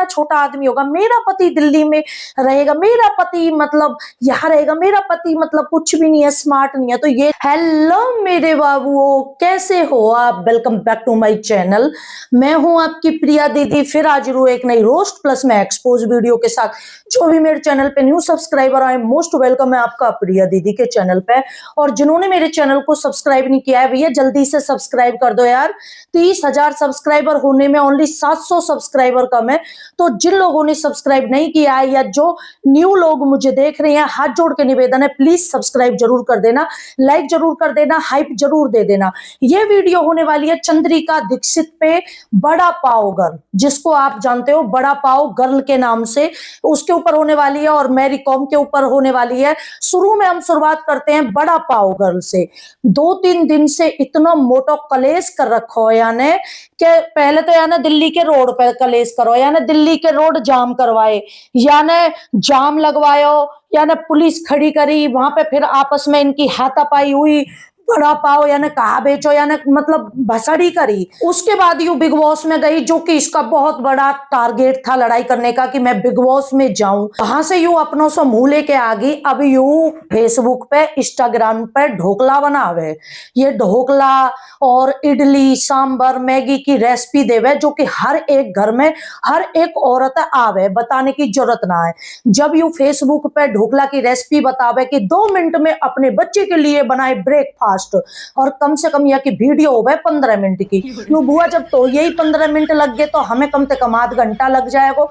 छोटा आदमी होगा, मेरा पति दिल्ली में रहेगा, मेरा पति मतलब यहाँ रहेगा, मेरा पति मतलब कुछ भी नहीं है, स्मार्ट नहीं है। तो ये हेलो मेरे बाबुओ, कैसे हो आप? Welcome back to my channel. मैं हूं आपकी प्रिया दीदी, फिर हाजिर हूं एक नई रोस्ट प्लस में एक्सपोज वीडियो के साथ। जो भी मेरे चैनल पे न्यू सब्सक्राइबर आए, मोस्ट वेलकम है आपका प्रिया दीदी के चैनल पे। और जिन्होंने मेरे चैनल को सब्सक्राइब नहीं किया है भैया, जल्दी से सब्सक्राइब कर दो यार। 30,000 सब्सक्राइबर होने में ओनली 700 सब्सक्राइबर कम है। तो जिन लोगों ने सब्सक्राइब नहीं किया है या जो न्यू लोग मुझे देख रहे हैं, हाथ जोड़ के निवेदन है, प्लीज सब्सक्राइब जरूर कर देना, लाइक जरूर कर देना, हाइप जरूर दे देना। ये वीडियो होने वाली है चंद्रिका दीक्षित पे, बड़ा पाव गर्ल, जिसको आप जानते हो बड़ा पाव गर्ल के नाम से, उसके ऊपर होने वाली है और मैरी कॉम के ऊपर होने वाली है। शुरू में हम शुरुआत करते हैं बड़ा पाव गर्ल से। 2-3 दिन से इतना मोटो कलेश कर रखो यानी कि पहले तो यानी दिल्ली के रोड पे कलेश करो, यानी दिल्ली के रोड जाम करवाए, यानी जाम लगवायो, यानी पुलिस खड़ी करी वहां पे, फिर आपस में इनकी हाथापाई हुई, बड़ा पाव यानी कहा बेचो, यानी मतलब भसड़ी करी। उसके बाद यू बिग बॉस में गई, जो कि इसका बहुत बड़ा टारगेट था लड़ाई करने का कि मैं बिग बॉस में जाऊं। वहां से यू अपनों से मुंह लेके आ गई। अब यू फेसबुक पे, इंस्टाग्राम पे ढोकला बनावे, ये ढोकला और इडली सांबर मैगी की रेसिपी देवे, जो कि हर एक घर में हर एक औरत आवे, बताने की जरूरत ना है। जब यू फेसबुक पे ढोकला की रेसिपी बतावे कि 2 मिनट में अपने बच्चे के लिए बनाए ब्रेकफास्ट, और कम से कम यह कि वीडियो हो गए 15 मिनट की, नो बुआ जब तो यही 15 मिनट लग गए तो हमें कम से कम आध घंटा लग जाएगा।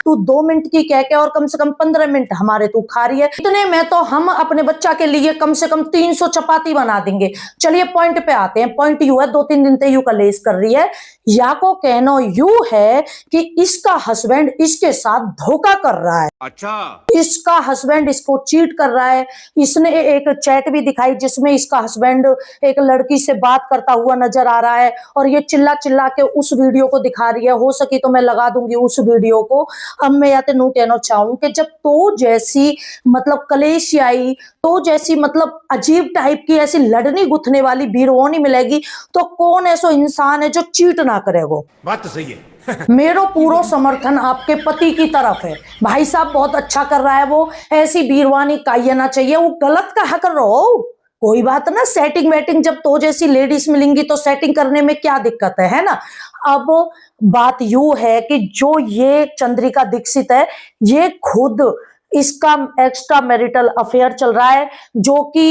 तू 2 मिनट की कह के और कम से कम 15 मिनट हमारे तू खा रही है। इतने में तो हम अपने बच्चा के लिए कम से कम 300 चपाती बना देंगे। चलिए पॉइंट पे आते हैं। पॉइंट यू है, 2-3 दिन से यू कलेश कर रही है, या को कहना यू है कि इसका हस्बैंड इसके साथ धोखा कर रहा है। अच्छा, इसका हस्बैंड इसको चीट कर रहा है। इसने एक चैट भी दिखाई जिसमें इसका हस्बैंड एक लड़की से बात करता हुआ नजर आ रहा है, और ये चिल्ला चिल्ला के उस वीडियो को दिखा रही है। हो सकी तो मैं लगा दूंगी उस वीडियो को। अब मैं या तो नू कहना चाहूं कि जब तो जैसी मतलब कलेश आई, तो जैसी मतलब अजीब टाइप की ऐसी लड़नी गुथने वाली वीरवानी मिलेगी, तो कौन ऐसा इंसान है जो चीट ना करेगा? बात तो सही है। मेरा पूरा समर्थन आपके पति की तरफ है। भाई साहब बहुत अच्छा कर रहा है वो, ऐसी वीरवानी काई ना चाहिए। वो गलत कहा कर रहो, कोई बात ना, सेटिंग वेटिंग जब तो जैसी लेडीज मिलेंगी तो सेटिंग करने में क्या दिक्कत है ना। अब बात यू है कि जो ये चंद्रिका दीक्षित है, ये खुद इसका एक्स्ट्रा मैरिटल अफेयर चल रहा है, जो कि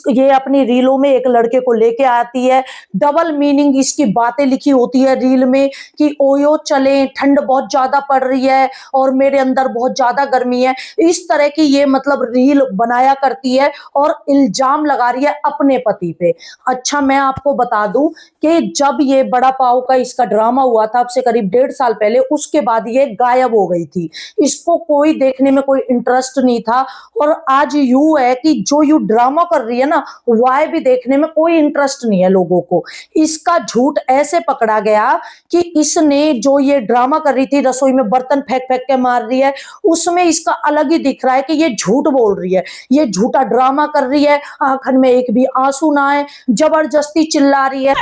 ये अपनी रीलों में एक लड़के को लेके आती है। डबल मीनिंग इसकी बातें लिखी होती है रील में कि ओयो चले, ठंड बहुत ज्यादा पड़ रही है और मेरे अंदर बहुत ज्यादा गर्मी है। इस तरह की ये मतलब रील बनाया करती है और इल्जाम लगा रही है अपने पति पे। अच्छा, मैं आपको बता दूं कि जब ये बड़ा पाव का इसका ड्रामा हुआ था, अब से करीब 1.5 साल पहले, उसके बाद ये गायब हो गई थी। इसको कोई देखने में कोई इंटरेस्ट नहीं था। और आज यू है कि जो यू ड्रामा कर रही है ना, वह भी देखने में कोई इंटरेस्ट नहीं है लोगों को। इसका झूठ ऐसे पकड़ा गया कि इसने जो ये ड्रामा कर रही थी, रसोई में बर्तन फेंक फेंक के मार रही है, उसमें इसका अलग ही दिख रहा है कि ये झूठ बोल रही है, ये झूठा ड्रामा कर रही है। आंखन में एक भी आंसू ना आए, जबरदस्ती चिल्ला रही है,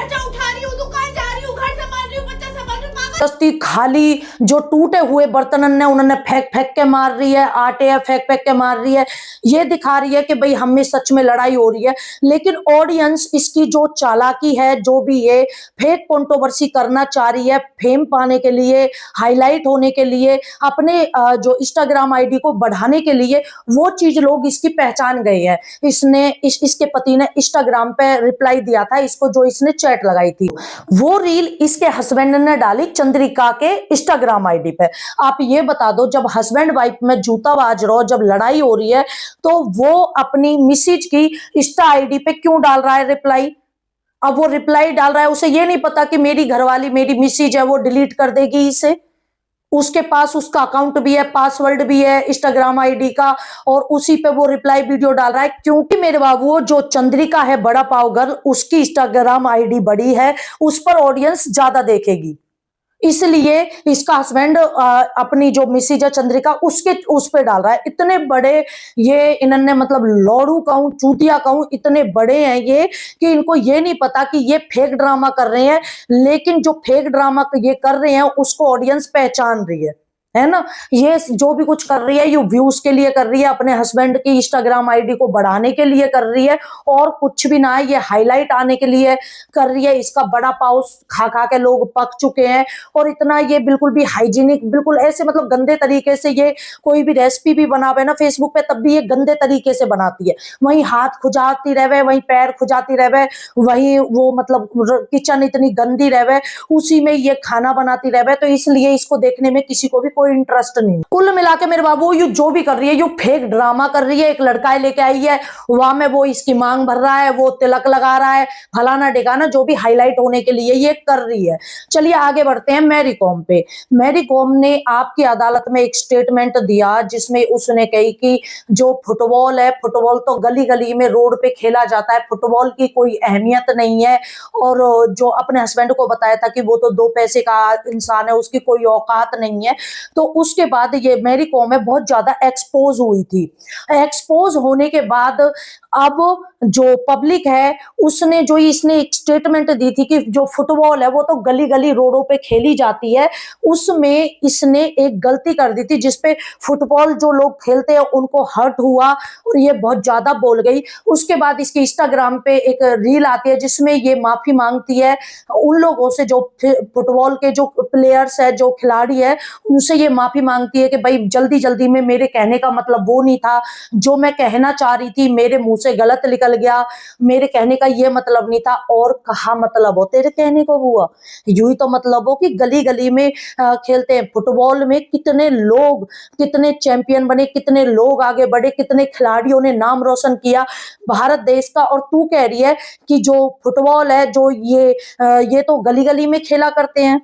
दस्ती खाली जो टूटे हुए बर्तन उन्होंने फेंक फेंक के मार रही है, आटे है फेंक फेंक के मार रही है। ये दिखा रही है कि भाई हमें सच में लड़ाई हो रही है। लेकिन ऑडियंस इसकी जो चालाकी है, जो भी ये फेक कंट्रोवर्सी करना चाह रही है, फेम पाने के लिए, हाईलाइट होने के लिए, अपने जो इंस्टाग्राम आईडी को बढ़ाने के लिए, वो चीज लोग इसकी पहचान गए हैं। इसके पति ने इंस्टाग्राम पे रिप्लाई दिया था इसको, जो इसने चैट लगाई थी, वो रील इसके हस्बैंड ने डाली चंद्रिका के इंस्टाग्राम आईडी पे। आप ये बता दो, जब हस्बैंड वाइफ में जूता बाज रहा हो, जब लड़ाई हो रही है, तो वो अपनी मिसेज की इंस्टा आईडी पे क्यों डाल रहा है रिप्लाई? अब वो रिप्लाई डाल रहा है, उसे ये नहीं पता कि मेरी घरवाली, मेरी मिसेज है, वो डिलीट कर देगी इसे। उसके पास उसका अकाउंट भी है, पासवर्ड भी है इंस्टाग्राम आईडी का, और उसी पे वो रिप्लाई वीडियो डाल रहा है। क्योंकि मेरे बाबू, जो चंद्रिका है बड़ा पाव गर्ल, उसकी इंस्टाग्राम आईडी बड़ी है, उस पर ऑडियंस ज्यादा देखेगी। इसलिए इसका हस्बैंड अपनी जो मिसेज है चंद्रिका उसके उस पे डाल रहा है। इतने बड़े ये इन्होंने मतलब लौड़ू कहूं चूतिया कहूं इतने बड़े हैं ये कि इनको ये नहीं पता कि ये फेक ड्रामा कर रहे हैं, लेकिन जो फेक ड्रामा ये कर रहे हैं उसको ऑडियंस पहचान रही है ना। ये जो भी कुछ कर रही है ये व्यूज के लिए कर रही है, अपने हस्बैंड की इंस्टाग्राम आईडी को बढ़ाने के लिए कर रही है, और कुछ भी ना है, ये हाईलाइट आने के लिए कर रही है। इसका बड़ा पाव खा खा के लोग पक चुके हैं, और इतना ये बिल्कुल भी हाइजीनिक बिल्कुल ऐसे मतलब गंदे तरीके से ये कोई भी रेसिपी भी बनावे ना फेसबुक पे तब भी ये गंदे तरीके से बनाती है। वहीं हाथ खुजाती रहे, वहीं पैर खुजाती रहे, वहीं वो मतलब किचन इतनी गंदी रहे, उसी में ये खाना बनाती रहे, तो इसलिए इसको देखने में किसी को भी कोई इंटरेस्ट नहीं। कुल मिला के मेरे बाबू यू जो भी कर रही है यू फेक ड्रामा कर रही है। एक लड़का लेके आई है, वहां में वो इसकी मांग भर रहा है, वो तिलक लगा रहा है, फलाना ढिकाना जो भी हाईलाइट होने के लिए ये कर रही है। चलिए आगे बढ़ते हैं मैरी कॉम पे। मैरी कॉम ने आपकी अदालत में एक स्टेटमेंट दिया जिसमें उसने कही कि जो फुटबॉल है, फुटबॉल तो गली गली में रोड पे खेला जाता है, फुटबॉल की कोई अहमियत नहीं है, और जो अपने हस्बैंड को बताया था कि वो तो 2 पैसे का इंसान है, उसकी कोई औकात नहीं है। तो उसके बाद ये मैरी कॉम है बहुत ज्यादा एक्सपोज हुई थी। एक्सपोज होने के बाद अब जो पब्लिक है उसने जो इसने एक स्टेटमेंट दी थी कि जो फुटबॉल है वो तो गली गली रोडों पे खेली जाती है, उसमें इसने एक गलती कर दी थी जिसपे फुटबॉल जो लोग खेलते हैं उनको हर्ट हुआ और ये बहुत ज्यादा बोल गई। उसके बाद इसके इंस्टाग्राम पे एक रील आती है जिसमें ये माफी मांगती है उन लोगों से जो फुटबॉल के जो प्लेयर्स है, जो खिलाड़ी है, उनसे ये माफी मांगती है कि भाई जल्दी जल्दी में मेरे कहने का मतलब वो नहीं था, जो मैं कहना चाह रही थी मेरे मुंह से गलत निकल गया, मेरे कहने का ये मतलब नहीं था। और कहा मतलब हो तेरे कहने को हुआ, यूं ही तो मतलब हो कि गली गली में खेलते हैं फुटबॉल में, कितने लोग कितने चैंपियन बने, कितने लोग आगे बढ़े, कितने खिलाड़ियों ने नाम रोशन किया भारत देश का, और तू कह रही है कि जो फुटबॉल है जो ये तो गली गली में खेला करते हैं।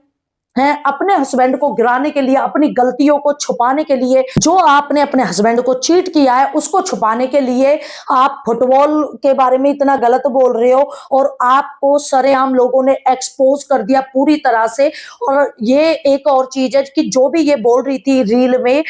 अपने हस्बैंड को गिराने के लिए, अपनी गलतियों को छुपाने के लिए, जो आपने अपने हस्बैंड को चीट किया है उसको छुपाने के लिए आप फुटबॉल के बारे में इतना गलत बोल रहे हो, और आपको सरेआम लोगों ने एक्सपोज कर दिया पूरी तरह से। और ये एक और चीज है कि जो भी ये बोल रही थी रील में,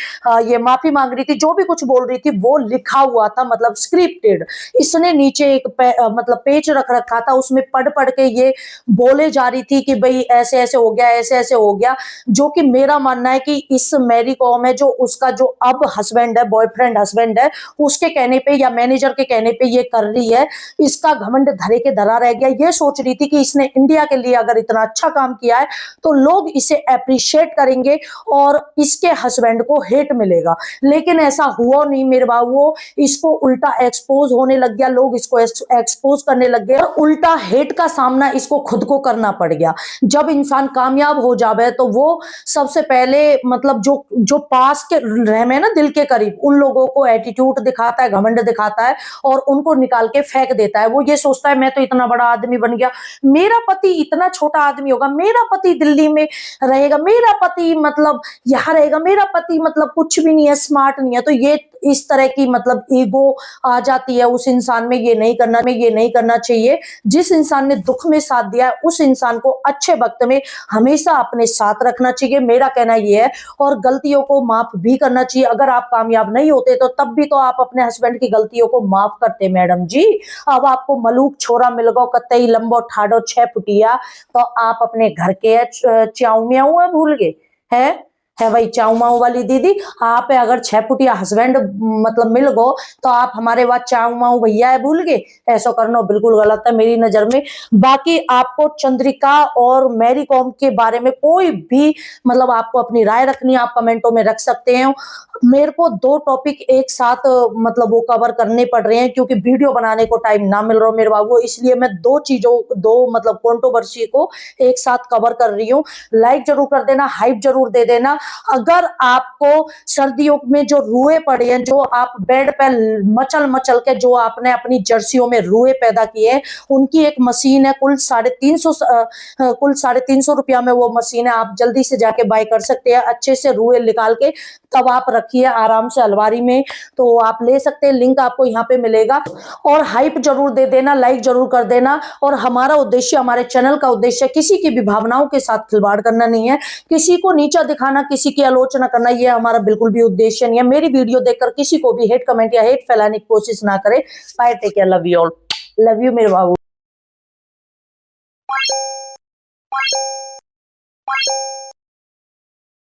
ये माफी मांग रही थी, जो भी कुछ बोल रही थी वो लिखा हुआ था, मतलब स्क्रिप्टेड। इसने नीचे एक मतलब पेज रख रखा था, उसमें पढ़ पढ़ के ये बोले जा रही थी कि भाई ऐसे ऐसे हो गया, ऐसे ऐसे हो गया। जो कि मेरा मानना है कि इस मैरी कॉम है जो उसका जो अब हस्बैंड है, बॉयफ्रेंड हस्बैंड है, उसके कहने पे या मैनेजर के कहने पे ये कर रही है। इसका घमंड धरे के धरा रह गया। ये सोच रही थी कि इसने इंडिया के लिए अगर इतना अच्छा काम किया है तो लोग इसे अप्रिशिएट करेंगे और इसके हस्बैंड को हेट मिलेगा, लेकिन ऐसा हुआ नहीं मेरे बाबू। इसको उल्टा एक्सपोज होने लग गया, लोग इसको एक्सपोज करने लग गए, उल्टा हेट का सामना इसको खुद को करना पड़ गया। जब इंसान कामयाब हो जावे तो वो सबसे पहले मतलब जो पास के रहे ना दिल के करीब, उन लोगों को एटीट्यूड दिखाता है, घमंड दिखाता है और उनको निकाल के फेंक देता है। वो ये सोचता है मैं तो इतना बड़ा आदमी बन गया, मेरा पति इतना छोटा आदमी होगा, मेरा पति दिल्ली में रहेगा, मेरा पति मतलब यहाँ रहेगा, मेरा पति मतलब कुछ भी नहीं है, स्मार्ट नहीं है। तो ये इस तरह की मतलब ईगो आ जाती है उस इंसान में। ये नहीं करना चाहिए। जिस इंसान ने दुख में साथ दिया है उस इंसान को अच्छे वक्त में हमेशा अपने साथ रखना चाहिए, मेरा कहना यह है। और गलतियों को माफ भी करना चाहिए। अगर आप कामयाब नहीं होते तो तब भी तो आप अपने हस्बैंड की गलतियों को माफ करते मैडम जी। अब आपको मलूक छोरा मिल गो कतई लंबो ठाडो 6 फुटिया, तो आप अपने घर के च्याऊ म्याऊ है भूल गए है भाई चाऊ माऊ वाली दीदी। आप अगर 6 फुटिया हस्बैंड मतलब मिल गो तो आप हमारे बाद चाऊ माऊ भैया है भूल गए, ऐसा करना बिल्कुल गलत है मेरी नजर में। बाकी आपको चंद्रिका और मैरी कॉम के बारे में कोई भी मतलब आपको अपनी राय रखनी है, आप कमेंटों में रख सकते हैं। मेरे को 2 टॉपिक एक साथ मतलब वो कवर करने पड़ रहे हैं क्योंकि वीडियो बनाने को टाइम ना मिल रहा मेरे बाबू, इसलिए मैं 2 मतलब कंट्रोवर्सी को एक साथ कवर कर रही हूँ। लाइक जरूर कर देना, हाइप जरूर दे देना। अगर आपको सर्दियों में जो रुए पड़े हैं, जो आप बेड पे मचल मचल के जो आपने अपनी जर्सियों में रुए पैदा किए हैं, उनकी एक मशीन है, कुल 350 रुपया में वो मशीन है। आप जल्दी से जाके बाय कर सकते हैं, अच्छे से रुए निकाल के तब आप रखिए आराम से अलमारी में, तो आप ले सकते हैं। लिंक आपको यहाँ पे मिलेगा। और हाइप जरूर दे देना, लाइक जरूर कर देना। और हमारा उद्देश्य, हमारे चैनल का उद्देश्य किसी की भी भावनाओं के साथ खिलवाड़ करना नहीं है, किसी को नीचा दिखाना, किसी की आलोचना करना, ये हमारा बिल्कुल भी उद्देश्य नहीं है। मेरी वीडियो देखकर किसी को भी हेट कमेंट या हेट फैलाने की कोशिश ना करें। Bye, take care, love you all, love you मेरे बाबू।